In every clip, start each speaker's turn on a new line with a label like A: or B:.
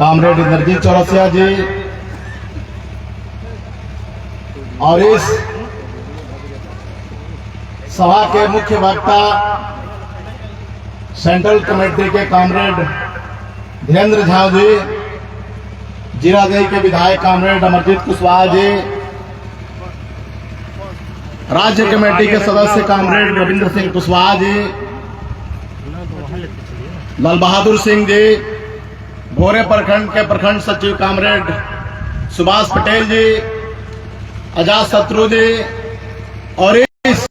A: Comrade Indrajit Chaurasia जी और इस सभा के मुख्य वक्ता सेंट्रल कमेटी के कॉमरेड धीरेन्द्र झा जी, जीरादेई के विधायक कॉमरेड अमरजीत कुशवाहा जी, राज्य कमेटी के सदस्य कॉमरेड रविंद्र सिंह कुशवाहा जी, लाल बहादुर सिंह जी, भोरे प्रखंड के प्रखंड सचिव कॉमरेड सुभाष पटेल जी, अजात शत्रु जी और इस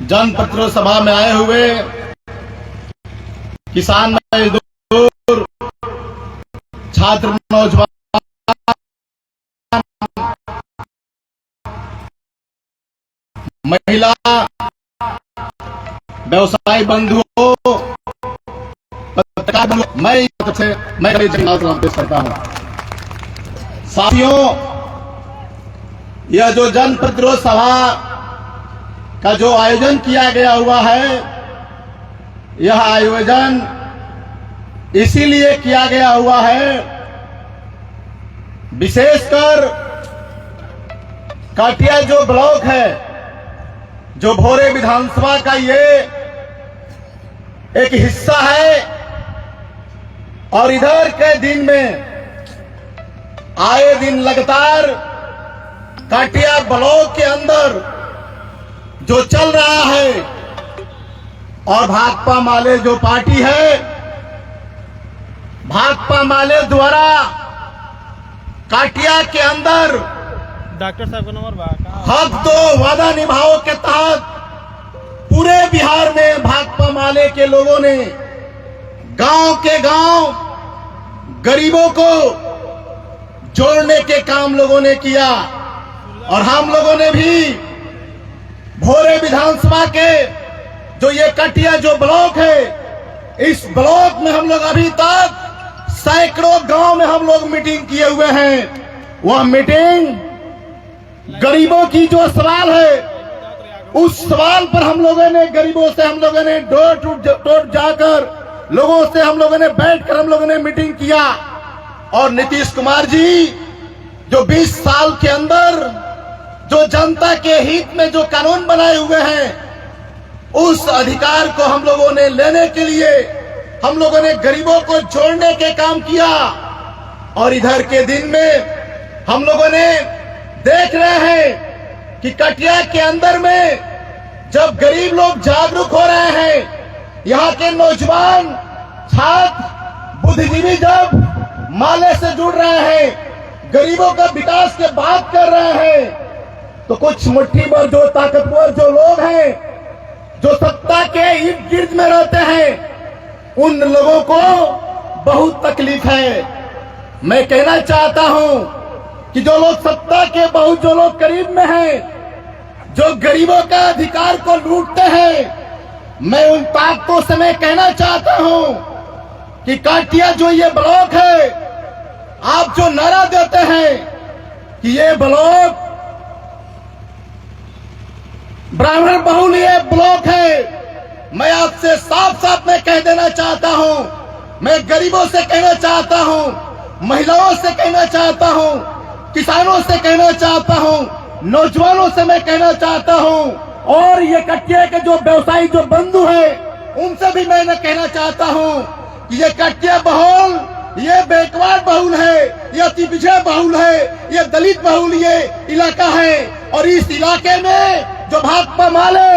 A: जनप्रतिनिधि सभा में आए हुए किसान मजदूर, छात्र, नौजवान, महिला, व्यवसायी बंधुओं, पत्रकार बंधुओं, मैं पेश करता हूं। साथियों, यह जो जन प्रतिरोध सभा का जो आयोजन किया गया हुआ है, यह आयोजन इसीलिए किया गया हुआ है, विशेषकर काटिया जो ब्लॉक है, जो भोरे विधानसभा का ये एक हिस्सा है और इधर के दिन में आए दिन लगातार काटिया ब्लॉक के अंदर जो चल रहा है और भाकपा माले जो पार्टी है, भाकपा माले द्वारा काटिया के अंदर
B: डॉक्टर साहब का नंबर
A: हक दो वादा निभाओ के तहत पूरे बिहार में भाकपा माले के लोगों ने गांव के गांव गरीबों को जोड़ने के काम लोगों ने किया और हम लोगों ने भी भोरे विधानसभा के जो ये कटिया जो ब्लॉक है, इस ब्लॉक में हम लोग अभी तक सैकड़ों गांव में हम लोग मीटिंग किए हुए हैं। वह मीटिंग गरीबों की जो सवाल है, उस सवाल पर हम लोगों ने गरीबों से हम लोगों ने डोर टू डोर जाकर लोगों से हम लोगों ने बैठकर हम लोगों ने मीटिंग किया और नीतीश कुमार जी जो 20 साल के अंदर जो जनता के हित में जो कानून बनाए हुए हैं, उस अधिकार को हम लोगों ने लेने के लिए हम लोगों ने गरीबों को जोड़ने के काम किया और इधर के दिन में हम लोगों ने देख रहे हैं कि कटिया के अंदर में जब गरीब लोग जागरूक हो रहे हैं, यहाँ के नौजवान, छात्र, बुद्धिजीवी जब माले से जुड़ रहे हैं, गरीबों का विकास के बात कर रहे हैं, तो कुछ मुट्ठी भर जो ताकतवर जो लोग हैं, जो सत्ता के इर्द गिर्द में रहते हैं, उन लोगों को बहुत तकलीफ है। मैं कहना चाहता हूं कि जो लोग सत्ता के बहुत जो लोग करीब में हैं, जो गरीबों का अधिकार को लूटते हैं, मैं उन ताकतों से मैं कहना चाहता हूं कि काटिया जो ये ब्लॉक है, आप जो नारा देते हैं कि ये ब्लॉक ब्राह्मण बहुल ये ब्लॉक है, मैं आपसे साफ साफ मैं कह देना चाहता हूं, मैं गरीबों से कहना चाहता हूं, महिलाओं से कहना चाहता हूं, किसानों से कहना चाहता हूं, नौजवानों से मैं कहना चाहता हूं और ये कटिया के जो व्यवसायी जो बंधु हैं, उनसे भी मैं कहना चाहता हूं कि ये कटिया बहुल, ये बैकवर्ड बहुल है, ये अति पिछड़ा बहुल है, ये दलित बहुल ये इलाका है और इस इलाके में जो भाकपा माले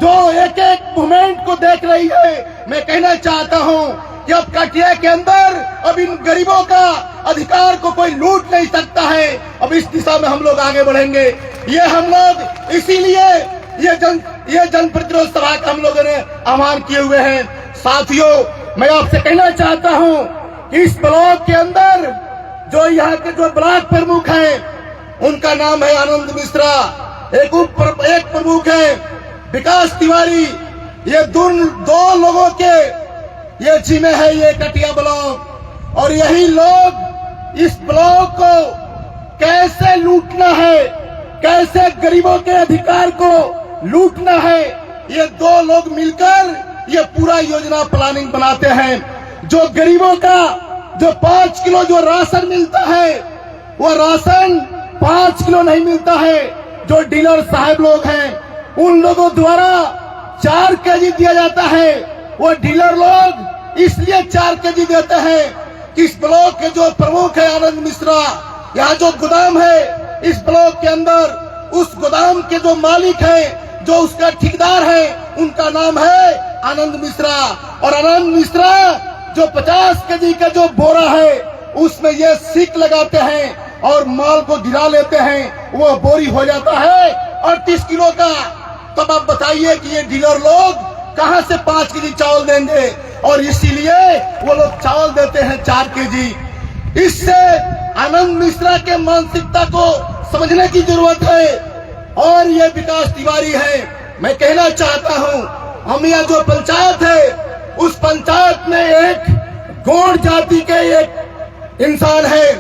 A: जो एक एक मूवमेंट को देख रही है, मैं कहना चाहता हूं कि अब कटिया के अंदर अब इन गरीबों का अधिकार को कोई लूट नहीं सकता है। अब इस दिशा में हम लोग आगे बढ़ेंगे। ये हम लोग इसीलिए ये जन प्रतिरोध सभा का हम लोगों ने आह्वान किए हुए हैं। साथियों, मैं आपसे कहना चाहता हूं कि इस ब्लॉक के अंदर जो यहाँ के जो ब्लॉक प्रमुख हैं, उनका नाम है आनंद मिश्रा, एक प्रमुख है विकास तिवारी, ये दो लोगों के ये जिम्मे है ये कटिया ब्लॉक और यही लोग इस ब्लॉक को कैसे लूटना है, कैसे गरीबों के अधिकार को लूटना है, ये दो लोग मिलकर ये पूरा योजना प्लानिंग बनाते हैं। जो गरीबों का जो 5 किलो जो राशन मिलता है वो राशन 5 किलो नहीं मिलता है। जो डीलर साहब लोग हैं उन लोगों द्वारा 4 केजी दिया जाता है। वो डीलर लोग इसलिए 4 केजी देते हैं कि इस ब्लॉक के जो प्रमुख है आनंद मिश्रा, यहाँ जो गोदाम है इस ब्लॉक के अंदर, उस गोदाम के जो मालिक है, जो उसका ठेकेदार है, उनका नाम है आनंद मिश्रा। और आनंद मिश्रा जो 50 केजी का जो बोरा है उसमें ये सीक लगाते हैं और माल को गिरा लेते हैं, वो बोरी हो जाता है 38 किलो का। तब आप बताइए कि ये डीलर लोग कहां से 5 केजी चावल देंगे? और इसीलिए वो लोग चावल देते हैं 4 केजी। इससे आनंद मिश्रा के मानसिकता को समझने की जरूरत है। और ये विकास तिवारी है, मैं कहना चाहता हूं, हम यहाँ जो पंचायत है उस पंचायत में एक गौड़ जाति के एक इंसान है,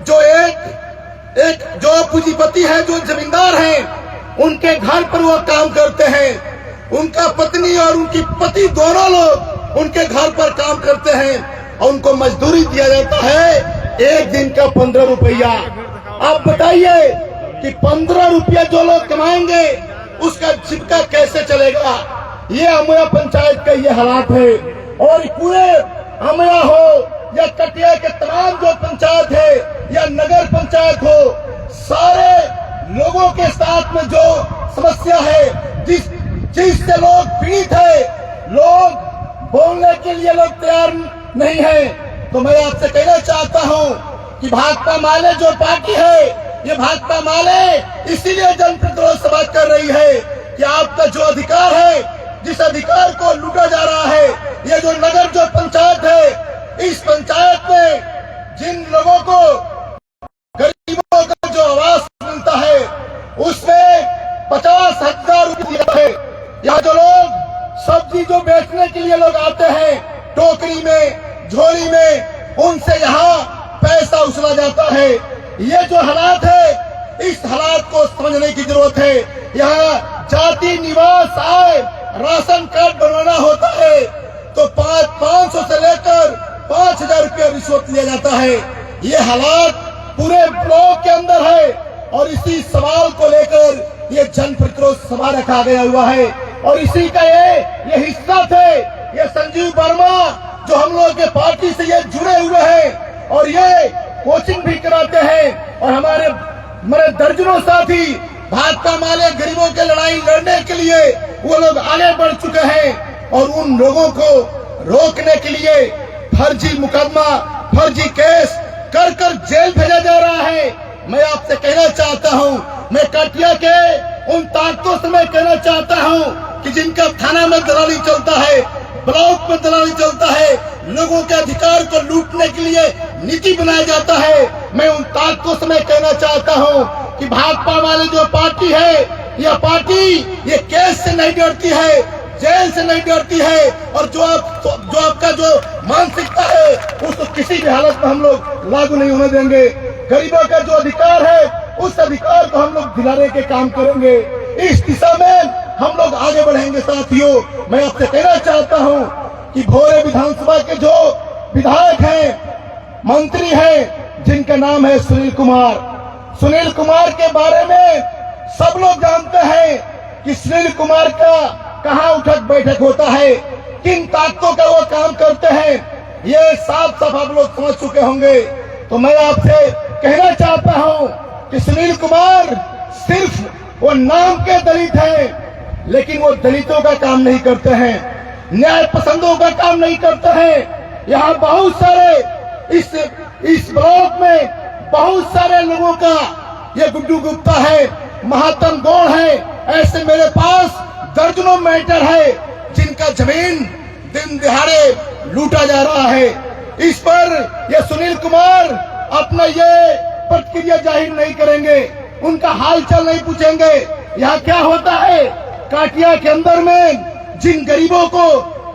A: जो एक जो पूंजीपति है, जो जमींदार हैं, उनके घर पर वो काम करते हैं। उनका पत्नी और उनकी पति दोनों लोग उनके घर पर काम करते हैं और उनको मजदूरी दिया जाता है 1 दिन का 15 रुपया। आप बताइए कि 15 रुपया जो लोग कमाएंगे उसका जीविका कैसे चलेगा? ये अमया पंचायत का ये हालात है। और पूरे अमया हो या कटिया के तमाम जो पंचायत है या नगर पंचायत हो, सारे लोगों के साथ में जो समस्या है, जिससे लोग पीड़ित है, लोग बोलने के लिए लोग तैयार नहीं है। तो मैं आपसे कहना चाहता हूं कि भाकपा माले जो पार्टी है, ये भाकपा माले इसीलिए जनप्रतिनिधि सभा कर रही है कि आपका जो अधिकार है, जिस अधिकार को लूटा जा रहा है, ये जो नगर जो पंचायत है, इस पंचायत में जिन लोगों को गरीबों का जो आवास मिलता है उसमें 50,000 रुपये दिया है। यहाँ जो लोग सब्जी जो बेचने के लिए लोग आते हैं टोकरी में, झोली में, उनसे यहाँ पैसा उछला जाता है। ये जो हालात है, इस हालात को समझने की जरूरत है। यहाँ जाति निवास आय राशन कार्ड बनवाना होता है तो 500 से लेकर 5,000 रुपया रिश्वत लिया जाता है। ये हालात पूरे ब्लॉक के अंदर है और इसी सवाल को लेकर ये जनप्रतिरोध सभा रखा गया हुआ है। और इसी का ये हिस्सा थे ये संजीव वर्मा, जो हम लोग के पार्टी से ये जुड़े हुए हैं और ये कोचिंग भी कराते हैं। और हमारे दर्जनों साथी भाकपा माले गरीबों के लड़ाई लड़ने के लिए वो लोग आगे बढ़ चुके हैं। और उन लोगों को रोकने के लिए फर्जी मुकदमा, फर्जी केस कर कर जेल भेजा जा रहा है। मैं आपसे कहना चाहता हूं, मैं कटिया के उन ताकतों से मैं कहना चाहता हूं कि जिनका थाना में दलाली चलता है, ब्लॉक में दलाली चलता है, लोगों के अधिकार को लूटने के लिए नीति बनाया जाता है, मैं उन ताकतों से मैं कहना चाहता हूं कि भाकपा वाले जो पार्टी है, यह पार्टी ये केस से नहीं डरती है, जेल से नहीं डरती है। और जो आपका जो मानसिकता है उसको किसी भी हालत में हम लोग लागू नहीं होने देंगे। गरीबों का जो अधिकार है उस अधिकार को हम लोग दिलाने के काम करेंगे। इस दिशा में हम लोग आगे बढ़ेंगे। साथियों, मैं आपसे कहना चाहता हूं कि भोरे विधानसभा के जो विधायक हैं, मंत्री हैं, जिनका नाम है सुनील कुमार के बारे में सब लोग जानते हैं कि सुनील कुमार का कहां उठक बैठक होता है, किन ताकतों का वो काम करते हैं, ये साफ आप लोग समझ चुके होंगे। तो मैं आपसे कहना चाहता हूं कि सुनील कुमार सिर्फ वो नाम के दलित हैं, लेकिन वो दलितों का काम नहीं करते हैं, न्याय पसंदों का काम नहीं करते हैं। यहाँ बहुत सारे इस ब्लॉक में बहुत सारे लोगों का ये गुड्डू गुप्ता है, महात्म गौड़ है, ऐसे मेरे पास दर्जनों मैटर है जिनका जमीन दिन दिहाड़े लूटा जा रहा है। इस पर ये सुनील कुमार अपना ये प्रतिक्रिया जाहिर नहीं करेंगे, उनका हालचाल नहीं पूछेंगे। यहाँ क्या होता है, काटिया के अंदर में जिन गरीबों को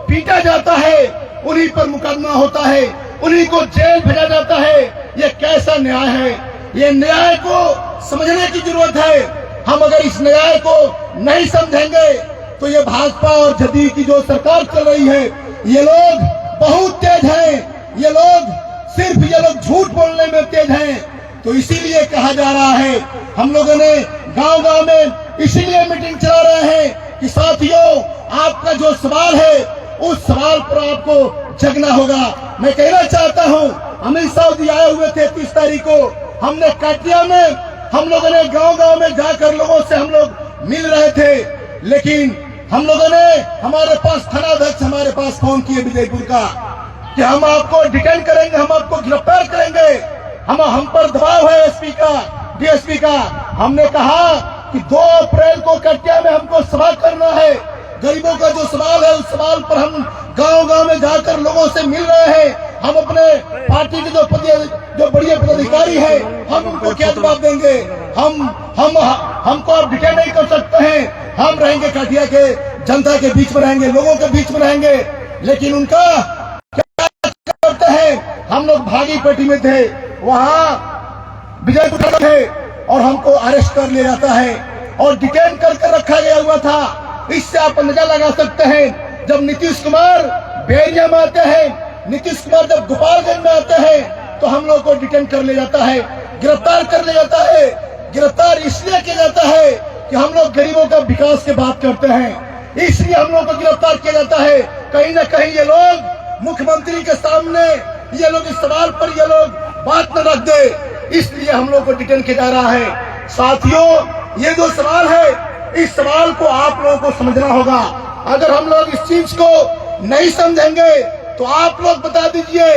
A: पीटा जाता है उन्हीं पर मुकदमा होता है, उन्हीं को जेल भेजा जाता है। ये कैसा न्याय है? ये न्याय को समझने की जरूरत है। हम अगर इस न्याय को नहीं समझेंगे तो ये भाजपा और जदयू की जो सरकार चल रही है, ये लोग बहुत तेज हैं। ये लोग सिर्फ ये लोग झूठ बोलने में तेज हैं। तो इसीलिए कहा जा रहा है, हम लोगों ने गांव गांव में इसीलिए मीटिंग चला रहे हैं कि साथियों, आपका जो सवाल है उस सवाल पर आपको जगना होगा। मैं कहना चाहता हूं, अमित शाह जी आए हुए थे 30 तारीख को, हमने काटिया में हम लोगों ने गांव गांव में जाकर लोगों से हम लोग मिल रहे थे, लेकिन हम लोगों ने, हमारे पास थानाध्यक्ष हमारे पास फोन किए विजयपुर का कि हम आपको डिटेन करेंगे, हम आपको गिरफ्तार करेंगे, हम पर दबाव है एसपी का, डीएसपी का। हमने कहा कि 2 अप्रैल को कटिया में हमको सभा करना है, गरीबों का जो सवाल है उस सवाल पर हम गांव गांव में जाकर लोगों से मिल रहे हैं। हम अपने पार्टी के जो बड़े पदाधिकारी हैं, हम उनको क्या जवाब देंगे? हमको आप डिटेन नहीं कर सकते हैं। हम रहेंगे कटिया के जनता के बीच में रहेंगे, लोगों के बीच में रहेंगे, लेकिन उनका क्या करते हैं? हम लोग भागीपट्टी में थे, वहां विजयपुर थे और हमको अरेस्ट कर लिया जाता है और डिटेन करके रखा गया हुआ था। इससे आप अंदाजा लगा सकते हैं, जब नीतीश कुमार बैरिया में आते हैं, नीतीश कुमार जब गोपालगंज में आते हैं, तो हम लोग को डिटेन कर लिया जाता है, गिरफ्तार कर लिया जाता है। गिरफ्तार इसलिए किया जाता है कि हम लोग गरीबों का विकास की बात करते हैं, इसलिए हम लोग को गिरफ्तार किया जाता है। कहीं ना कहीं ये लोग मुख्यमंत्री के सामने ये लोग इस सवाल पर ये लोग बात न रख दे, इसलिए हम लोग को डिटेन किया जा रहा है। साथियों, ये जो सवाल है, इस सवाल को आप लोगों को समझना होगा। अगर हम लोग इस चीज को नहीं समझेंगे तो आप लोग बता दीजिए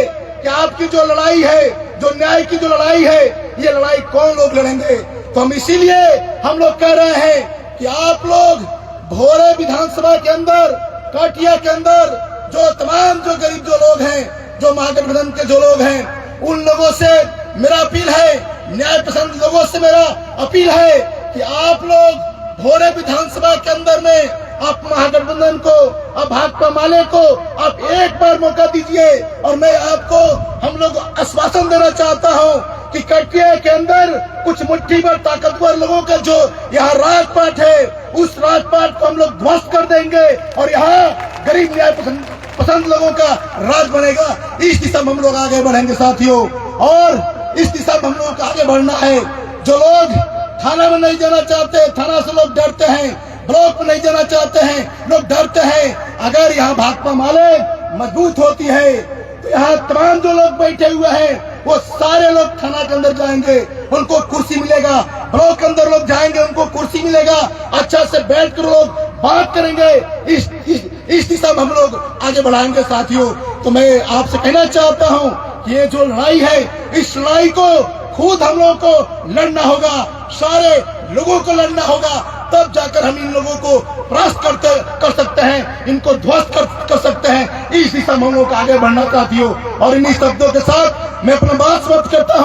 A: कि आपकी जो लड़ाई है, जो न्याय की जो लड़ाई है, ये लड़ाई कौन लोग लड़ेंगे? तो हम इसीलिए हम लोग कह रहे हैं कि आप लोग भोरे विधानसभा के अंदर, काटिया के अंदर जो तमाम जो गरीब जो लोग हैं, जो महागठबंधन के जो लोग हैं, उन लोगों से मेरा अपील है, न्याय पसंद लोगों से मेरा अपील है कि आप लोग भोरे विधानसभा के अंदर में आप महागठबंधन को, आप भाकपा माले को आप एक बार मौका दीजिए। और मैं आपको, हम लोग आश्वासन देना चाहता हूं कि कटिया के अंदर कुछ मुट्ठी भर ताकतवर लोगों का जो यहाँ राजपाट है, उस राजपाट को हम लोग ध्वस्त कर देंगे और यहाँ गरीब न्याय पसंद लोगों का राज बनेगा। इस दिशा में हम लोग आगे बढ़ेंगे साथियों, और इस दिशा में हम लोग को आगे बढ़ना है। जो लोग थाना में नहीं जाना चाहते, थाना से लोग डरते हैं, ब्लॉक में नहीं जाना चाहते हैं, लोग डरते हैं। अगर यहाँ भाकपा माले मजबूत होती है तो यहाँ तमाम जो लोग बैठे हुए हैं वो सारे लोग थाना के अंदर जाएंगे, उनको कुर्सी मिलेगा। ब्लॉक के अंदर लोग जाएंगे, उनको कुर्सी मिलेगा, अच्छा से बैठ कर लोग बात करेंगे। इस दिशा में हम लोग आगे बढ़ाएंगे साथियों। तो मैं आपसे कहना चाहता हूँ कि ये जो लड़ाई है, इस लड़ाई को खुद हम लोगों को लड़ना होगा, सारे लोगों को लड़ना होगा, तब जाकर हम इन लोगों को परास्त कर सकते हैं, इनको ध्वस्त कर सकते हैं। इस दिशा में हम लोग आगे बढ़ना चाहती हो। और इन्हीं शब्दों के साथ मैं अपना बात समाप्त करता हूँ।